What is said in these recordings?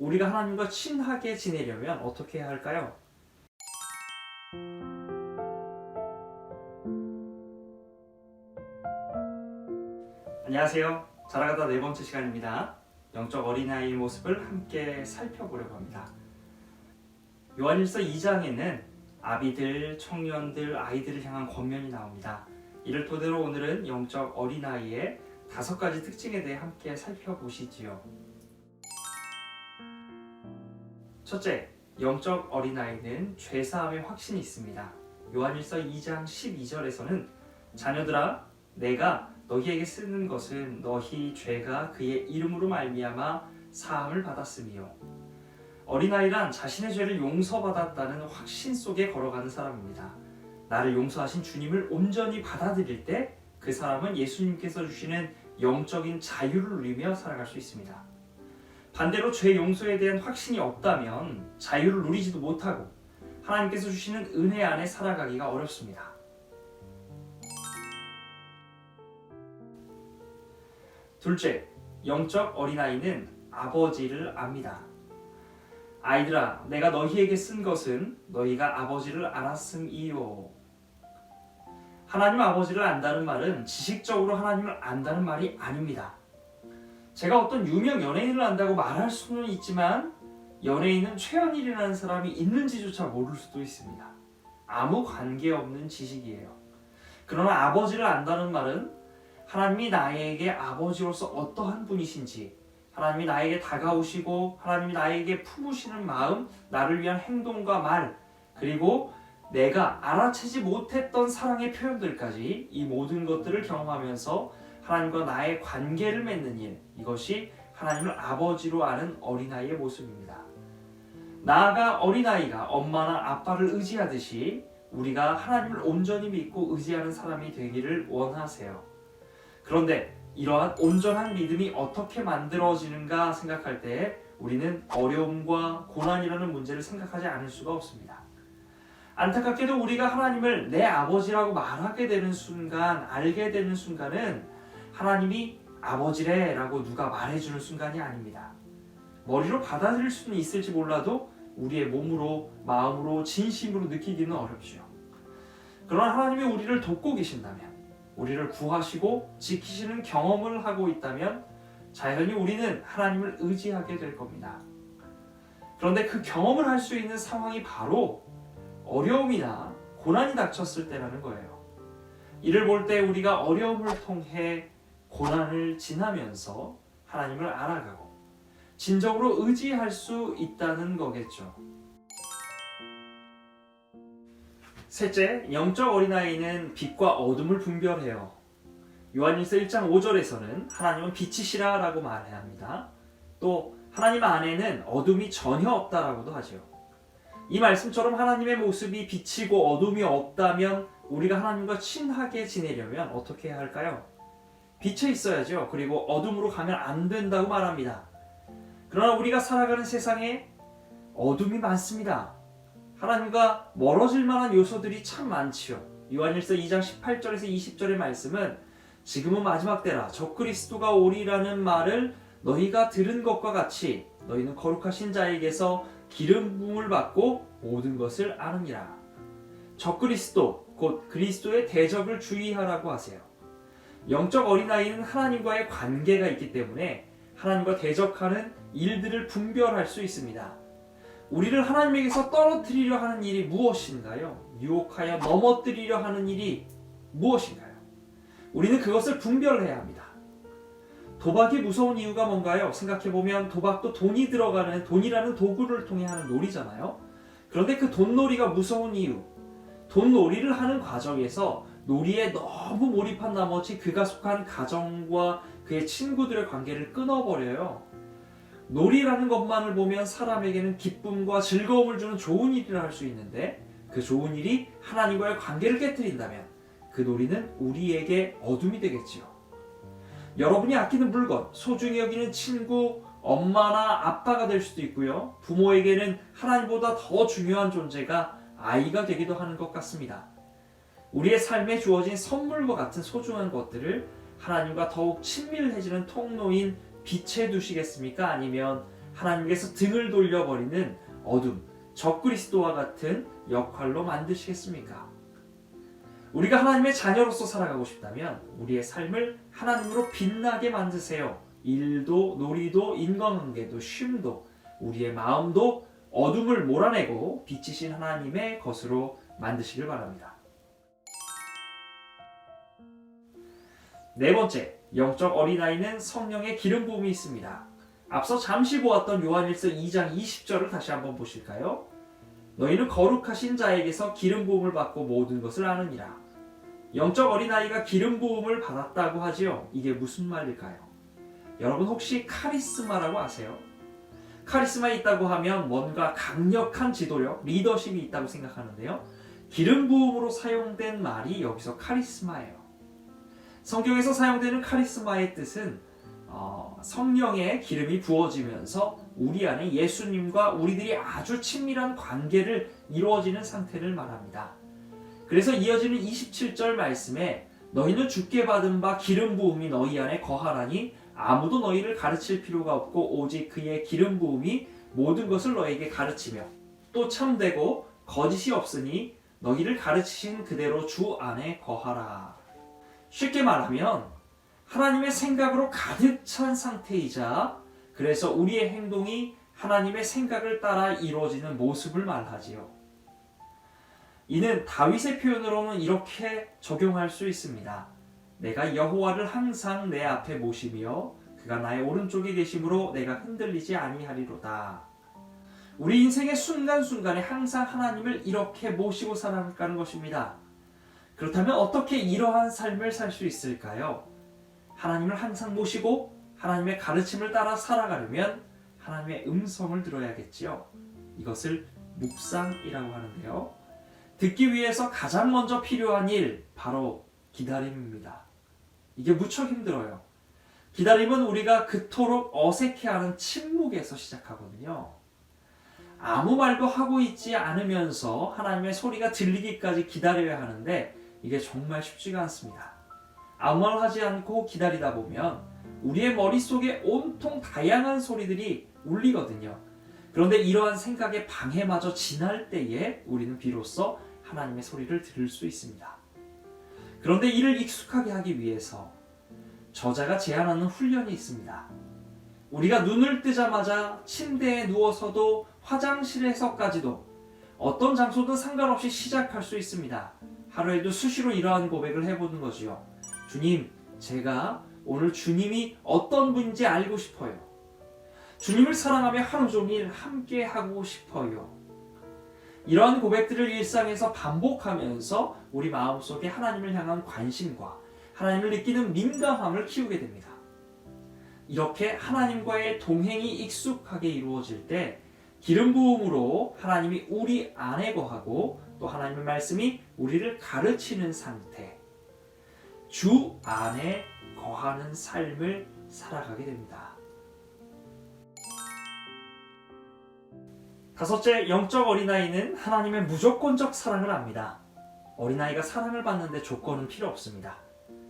우리가 하나님과 친하게 지내려면 어떻게 해야 할까요? 안녕하세요. 자라가다 네 번째 시간입니다. 영적 어린아이의 모습을 함께 살펴보려고 합니다. 요한일서 2장에는 아비들, 청년들, 아이들을 향한 권면이 나옵니다. 이를 토대로 오늘은 영적 어린아이의 5가지 특징에 대해 함께 살펴보시지요. 첫째, 영적 어린아이는 죄사함의 확신이 있습니다. 요한일서 2장 12절에서는 자녀들아, 내가 너희에게 쓰는 것은 너희 죄가 그의 이름으로 말미암아 사함을 받았음이요. 어린아이란 자신의 죄를 용서받았다는 확신 속에 걸어가는 사람입니다. 나를 용서하신 주님을 온전히 받아들일 때 그 사람은 예수님께서 주시는 영적인 자유를 누리며 살아갈 수 있습니다. 반대로 죄 용서에 대한 확신이 없다면 자유를 누리지도 못하고 하나님께서 주시는 은혜 안에 살아가기가 어렵습니다. 둘째, 영적 어린아이는 아버지를 압니다. 아이들아, 내가 너희에게 쓴 것은 너희가 아버지를 알았음이요. 하나님 아버지를 안다는 말은 지식적으로 하나님을 안다는 말이 아닙니다. 제가 어떤 유명 연예인을 안다고 말할 수는 있지만 연예인은 최연일이라는 사람이 있는지조차 모를 수도 있습니다. 아무 관계없는 지식이에요. 그러나 아버지를 안다는 말은 하나님이 나에게 아버지로서 어떠한 분이신지, 하나님이 나에게 다가오시고 하나님이 나에게 품으시는 마음, 나를 위한 행동과 말, 그리고 내가 알아채지 못했던 사랑의 표현들까지 이 모든 것들을 경험하면서 하나님과 나의 관계를 맺는 일, 이것이 하나님을 아버지로 아는 어린아이의 모습입니다. 나아가 어린아이가 엄마나 아빠를 의지하듯이 우리가 하나님을 온전히 믿고 의지하는 사람이 되기를 원하세요. 그런데 이러한 온전한 믿음이 어떻게 만들어지는가 생각할 때 우리는 어려움과 고난이라는 문제를 생각하지 않을 수가 없습니다. 안타깝게도 우리가 하나님을 내 아버지라고 말하게 되는 순간, 알게 되는 순간은 하나님이 아버지래 라고 누가 말해주는 순간이 아닙니다. 머리로 받아들일 수는 있을지 몰라도 우리의 몸으로, 마음으로, 진심으로 느끼기는 어렵죠. 그러나 하나님이 우리를 돕고 계신다면, 우리를 구하시고 지키시는 경험을 하고 있다면 자연히 우리는 하나님을 의지하게 될 겁니다. 그런데 그 경험을 할 수 있는 상황이 바로 어려움이나 고난이 닥쳤을 때라는 거예요. 이를 볼 때 우리가 어려움을 통해 고난을 지나면서 하나님을 알아가고 진정으로 의지할 수 있다는 거겠죠. 셋째, 영적 어린아이는 빛과 어둠을 분별해요. 요한일서 1장 5절에서는 하나님은 빛이시라 라고 말해야 합니다. 또 하나님 안에는 어둠이 전혀 없다라고도 하죠. 이 말씀처럼 하나님의 모습이 빛이고 어둠이 없다면 우리가 하나님과 친하게 지내려면 어떻게 해야 할까요? 빛에 있어야죠. 그리고 어둠으로 가면 안 된다고 말합니다. 그러나 우리가 살아가는 세상에 어둠이 많습니다. 하나님과 멀어질 만한 요소들이 참 많지요. 요한일서 2장 18절에서 20절의 말씀은 지금은 마지막 때라 적그리스도가 오리라는 말을 너희가 들은 것과 같이 너희는 거룩하신 자에게서 기름 부음을 받고 모든 것을 아느니라. 적그리스도, 곧 그리스도의 대적을 주의하라고 하세요. 영적 어린아이는 하나님과의 관계가 있기 때문에 하나님과 대적하는 일들을 분별할 수 있습니다. 우리를 하나님에게서 떨어뜨리려 하는 일이 무엇인가요? 유혹하여 넘어뜨리려 하는 일이 무엇인가요? 우리는 그것을 분별해야 합니다. 도박이 무서운 이유가 뭔가요? 생각해보면 도박도 돈이라는 도구를 통해 하는 놀이잖아요. 그런데 그 돈놀이가 무서운 이유, 돈놀이를 하는 과정에서 놀이에 너무 몰입한 나머지 그가 속한 가정과 그의 친구들의 관계를 끊어버려요. 놀이라는 것만을 보면 사람에게는 기쁨과 즐거움을 주는 좋은 일이라 할 수 있는데 그 좋은 일이 하나님과의 관계를 깨트린다면 그 놀이는 우리에게 어둠이 되겠지요. 여러분이 아끼는 물건, 소중히 여기는 친구, 엄마나 아빠가 될 수도 있고요. 부모에게는 하나님보다 더 중요한 존재가 아이가 되기도 하는 것 같습니다. 우리의 삶에 주어진 선물과 같은 소중한 것들을 하나님과 더욱 친밀해지는 통로인 빛에 두시겠습니까? 아니면 하나님께서 등을 돌려버리는 어둠, 적그리스도와 같은 역할로 만드시겠습니까? 우리가 하나님의 자녀로서 살아가고 싶다면 우리의 삶을 하나님으로 빛나게 만드세요. 일도, 놀이도, 인간관계도, 쉼도, 우리의 마음도 어둠을 몰아내고 빛이신 하나님의 것으로 만드시길 바랍니다. 네 번째, 영적 어린아이는 성령의 기름 부음이 있습니다. 앞서 잠시 보았던 요한일서 2장 20절을 다시 한번 보실까요? 너희는 거룩하신 자에게서 기름 부음을 받고 모든 것을 아느니라. 영적 어린아이가 기름 부음을 받았다고 하지요. 이게 무슨 말일까요? 여러분 혹시 카리스마라고 아세요? 카리스마 있다고 하면 뭔가 강력한 지도력, 리더십이 있다고 생각하는데요. 기름 부음으로 사용된 말이 여기서 카리스마예요. 성경에서 사용되는 카리스마의 뜻은 성령의 기름이 부어지면서 우리 안에 예수님과 우리들이 아주 친밀한 관계를 이루어지는 상태를 말합니다. 그래서 이어지는 27절 말씀에 너희는 주께 받은 바 기름 부음이 너희 안에 거하라니 아무도 너희를 가르칠 필요가 없고 오직 그의 기름 부음이 모든 것을 너희에게 가르치며 또 참되고 거짓이 없으니 너희를 가르치신 그대로 주 안에 거하라. 쉽게 말하면 하나님의 생각으로 가득 찬 상태이자 그래서 우리의 행동이 하나님의 생각을 따라 이루어지는 모습을 말하지요. 이는 다윗의 표현으로는 이렇게 적용할 수 있습니다. 내가 여호와를 항상 내 앞에 모시며 그가 나의 오른쪽에 계심으로 내가 흔들리지 아니하리로다. 우리 인생의 순간순간에 항상 하나님을 이렇게 모시고 살아가는 것입니다. 그렇다면 어떻게 이러한 삶을 살 수 있을까요? 하나님을 항상 모시고 하나님의 가르침을 따라 살아가려면 하나님의 음성을 들어야겠지요. 이것을 묵상이라고 하는데요. 듣기 위해서 가장 먼저 필요한 일, 바로 기다림입니다. 이게 무척 힘들어요. 기다림은 우리가 그토록 어색해하는 침묵에서 시작하거든요. 아무 말도 하고 있지 않으면서 하나님의 소리가 들리기까지 기다려야 하는데 이게 정말 쉽지가 않습니다. 아무 말 하지 않고 기다리다 보면 우리의 머릿속에 온통 다양한 소리들이 울리거든요. 그런데 이러한 생각의 방해마저 지날 때에 우리는 비로소 하나님의 소리를 들을 수 있습니다. 그런데 이를 익숙하게 하기 위해서 저자가 제안하는 훈련이 있습니다. 우리가 눈을 뜨자마자 침대에 누워서도 화장실에서까지도 어떤 장소든 상관없이 시작할 수 있습니다. 하루에도 수시로 이러한 고백을 해보는 거지요. 주님, 제가 오늘 주님이 어떤 분인지 알고 싶어요. 주님을 사랑하며 하루 종일 함께 하고 싶어요. 이러한 고백들을 일상에서 반복하면서 우리 마음속에 하나님을 향한 관심과 하나님을 느끼는 민감함을 키우게 됩니다. 이렇게 하나님과의 동행이 익숙하게 이루어질 때 기름 부음으로 하나님이 우리 안에 거하고 또 하나님의 말씀이 우리를 가르치는 상태, 주 안에 거하는 삶을 살아가게 됩니다. 다섯째, 영적 어린아이는 하나님의 무조건적 사랑을 압니다. 어린아이가 사랑을 받는데 조건은 필요 없습니다.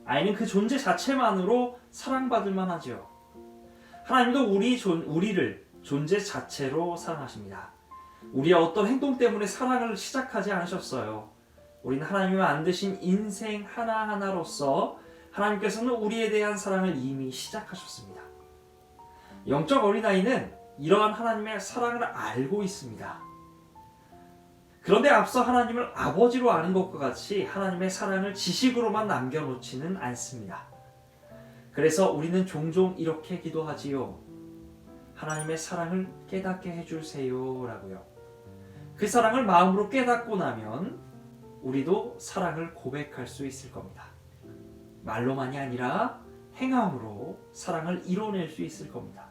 아이는 그 존재 자체만으로 사랑받을 만하죠. 하나님도 우리를 존재 자체로 사랑하십니다. 우리의 어떤 행동 때문에 사랑을 시작하지 않으셨어요. 우리는 하나님이 만드신 인생 하나하나로서 하나님께서는 우리에 대한 사랑을 이미 시작하셨습니다. 영적 어린아이는 이러한 하나님의 사랑을 알고 있습니다. 그런데 앞서 하나님을 아버지로 아는 것과 같이 하나님의 사랑을 지식으로만 남겨놓지는 않습니다. 그래서 우리는 종종 이렇게 기도하지요. 하나님의 사랑을 깨닫게 해주세요 라고요. 그 사랑을 마음으로 깨닫고 나면 우리도 사랑을 고백할 수 있을 겁니다. 말로만이 아니라 행함으로 사랑을 이뤄낼 수 있을 겁니다.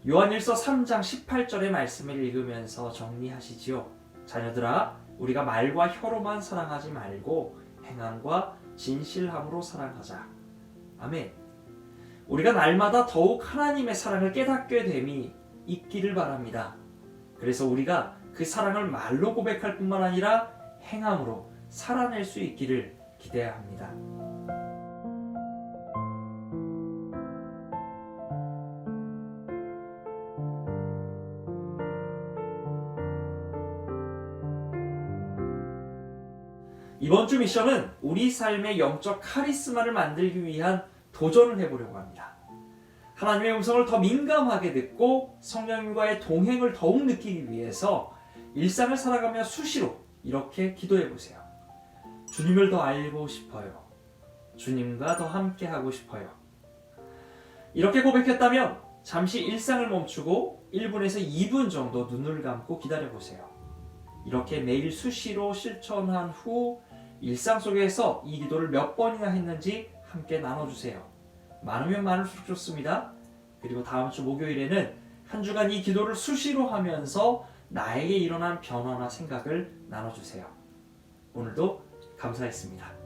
요한일서 3장 18절의 말씀을 읽으면서 정리하시지요. 자녀들아, 우리가 말과 혀로만 사랑하지 말고 행함과 진실함으로 사랑하자. 아멘. 우리가 날마다 더욱 하나님의 사랑을 깨닫게 됨이 있기를 바랍니다. 그래서 우리가 그 사랑을 말로 고백할 뿐만 아니라 행함으로 살아낼 수 있기를 기대합니다. 이번 주 미션은 우리 삶의 영적 카리스마를 만들기 위한 도전을 해보려고 합니다. 하나님의 음성을 더 민감하게 듣고 성령님과의 동행을 더욱 느끼기 위해서 일상을 살아가며 수시로 이렇게 기도해 보세요. 주님을 더 알고 싶어요. 주님과 더 함께 하고 싶어요. 이렇게 고백했다면 잠시 일상을 멈추고 1분에서 2분 정도 눈을 감고 기다려 보세요. 이렇게 매일 수시로 실천한 후 일상 속에서 이 기도를 몇 번이나 했는지 함께 나눠주세요. 많으면 많을수록 좋습니다. 그리고 다음 주 목요일에는 한 주간 이 기도를 수시로 하면서 나에게 일어난 변화나 생각을 나눠주세요. 오늘도 감사했습니다.